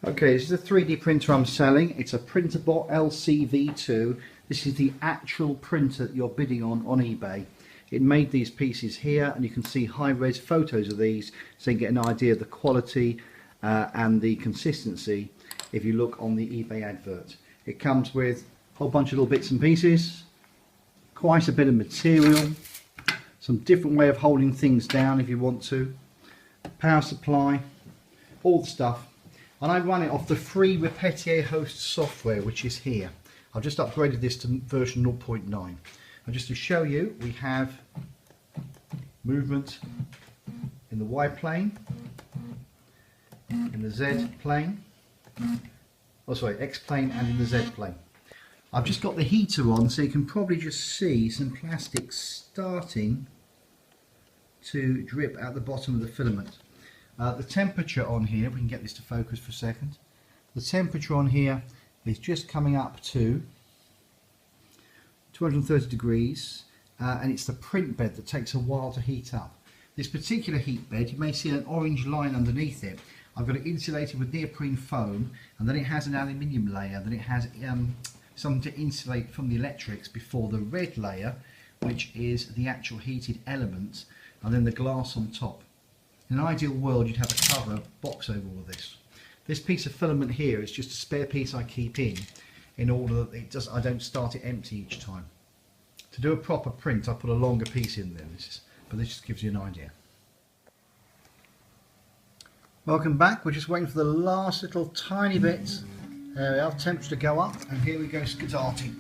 Okay, this is a 3D printer I'm selling. It's a Printrbot LC V2. This is the actual printer that you're bidding on eBay. It made these pieces here, and you can see high-res photos of these so you can get an idea of the quality and the consistency if you look on the eBay advert. It comes with a whole bunch of little bits and pieces, quite a bit of material, some different way of holding things down if you want to, power supply, all the stuff. And I run it off the free Repetier host software, which is here. I've just upgraded this to version 0.9. And just to show you, we have movement in the Y plane, in the Z plane, oh sorry, X plane, and in the Z plane. I've just got the heater on, so you can probably just see some plastic starting to drip out the bottom of the filament. The temperature on here, we can get this to focus for a second. The temperature on here is just coming up to 230 degrees, and it's the print bed that takes a while to heat up. This particular heat bed, you may see an orange line underneath it. I've got it insulated with neoprene foam, and then it has an aluminium layer, then it has something to insulate from the electrics before the red layer, which is the actual heated element, and then the glass on top. In an ideal world, you'd have a cover box over all of this. This piece of filament here is just a spare piece I keep in order that I don't start it empty each time. To do a proper print, I put a longer piece in there, but this just gives you an idea. Welcome back. We're just waiting for the last little tiny bit. There we are, temperature to go up, and here we go starting.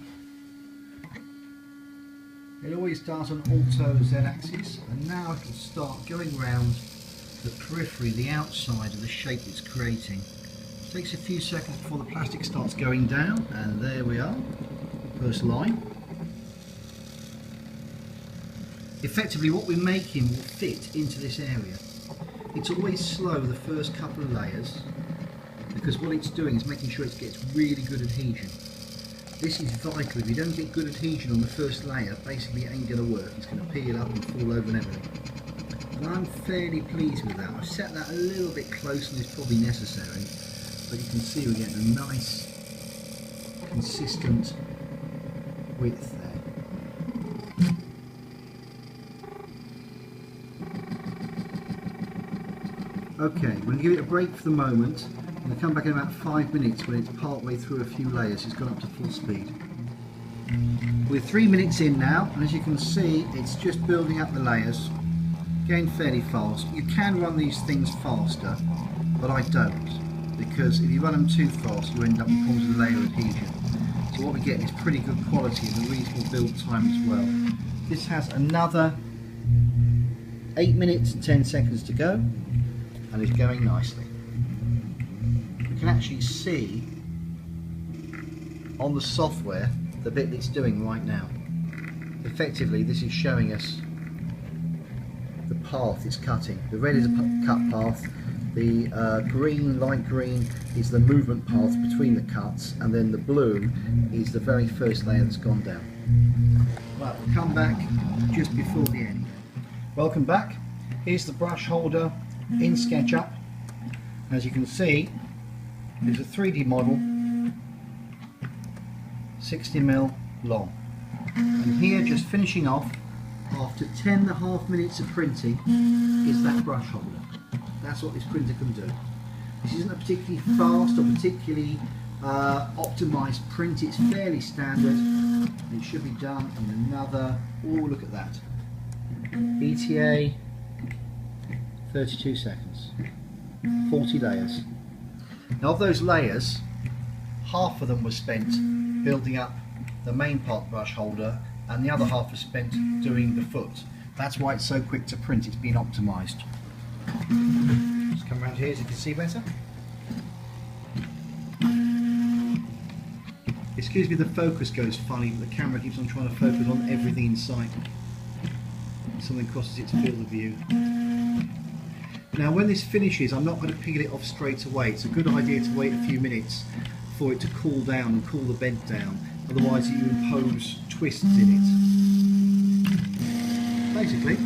It always starts on auto Z-axis, and now it'll start going round the periphery, the outside of the shape it's creating. It takes a few seconds before the plastic starts going down, and there we are, first line. Effectively what we're making will fit into this area. It's always slow the first couple of layers, because what it's doing is making sure it gets really good adhesion. This is vital. If you don't get good adhesion on the first layer, basically it ain't going to work. It's going to peel up and fall over and everything. And I'm fairly pleased with that. I've set that a little bit closer than is probably necessary, but you can see we're getting a nice, consistent width there. Okay, we're going to give it a break for the moment. I'm going to come back in about 5 minutes when it's part way through a few layers. It's gone up to full speed. We're 3 minutes in now, and as you can see, it's just building up the layers. Going fairly fast. You can run these things faster, but I don't, because if you run them too fast you end up with problems with layer adhesion. So what we get is pretty good quality and a reasonable build time as well. This has another 8 minutes and 10 seconds to go, and it's going nicely. You can actually see on the software the bit it's doing right now. Effectively this is showing us the path it's cutting. The red is a cut path, the green, light green, is the movement path between the cuts, and then the blue is the very first layer that's gone down. Right, we'll come back just before the end. Welcome back. Here's the brush holder in SketchUp. As you can see, it's a 3D model, 60mm long. And here, just finishing off, after 10.5 minutes of printing, is that brush holder. That's what this printer can do. This isn't a particularly fast or particularly optimised print. It's fairly standard. It should be done in another, oh look at that, ETA 32 seconds, 40 layers. Now of those layers, half of them was spent building up the main part brush holder, and the other half was spent doing the foot. That's why it's so quick to print. It's been optimised. Just come around here so you can see better. Excuse me, the focus goes funny. The camera keeps on trying to focus on everything in sight. Something crosses its field of view. Now when this finishes, I'm not going to peel it off straight away. It's a good idea to wait a few minutes for it to cool down and cool the bed down. Otherwise you impose twists in it. Basically,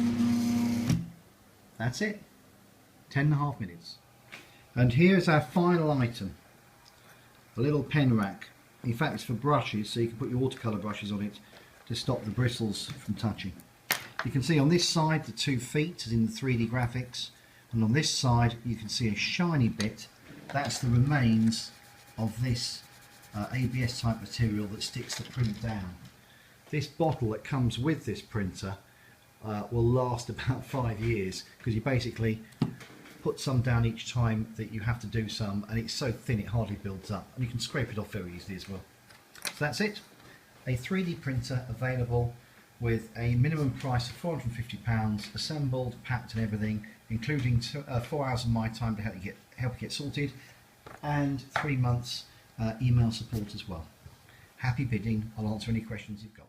that's it. 10.5 minutes. And here's our final item. a little pen rack. In fact, it's for brushes, so you can put your watercolour brushes on it to stop the bristles from touching. You can see on this side the 2 feet, as in the 3D graphics, and on this side you can see a shiny bit. That's the remains of this ABS type material that sticks the print down. This bottle that comes with this printer will last about 5 years, because you basically put some down each time that you have to do some, and it's so thin it hardly builds up, and you can scrape it off very easily as well. So that's it, a 3D printer available with a minimum price of £450, assembled, packed and everything, including 4 hours of my time to help you get sorted, and 3 months email support as well. Happy bidding. I'll answer any questions you've got.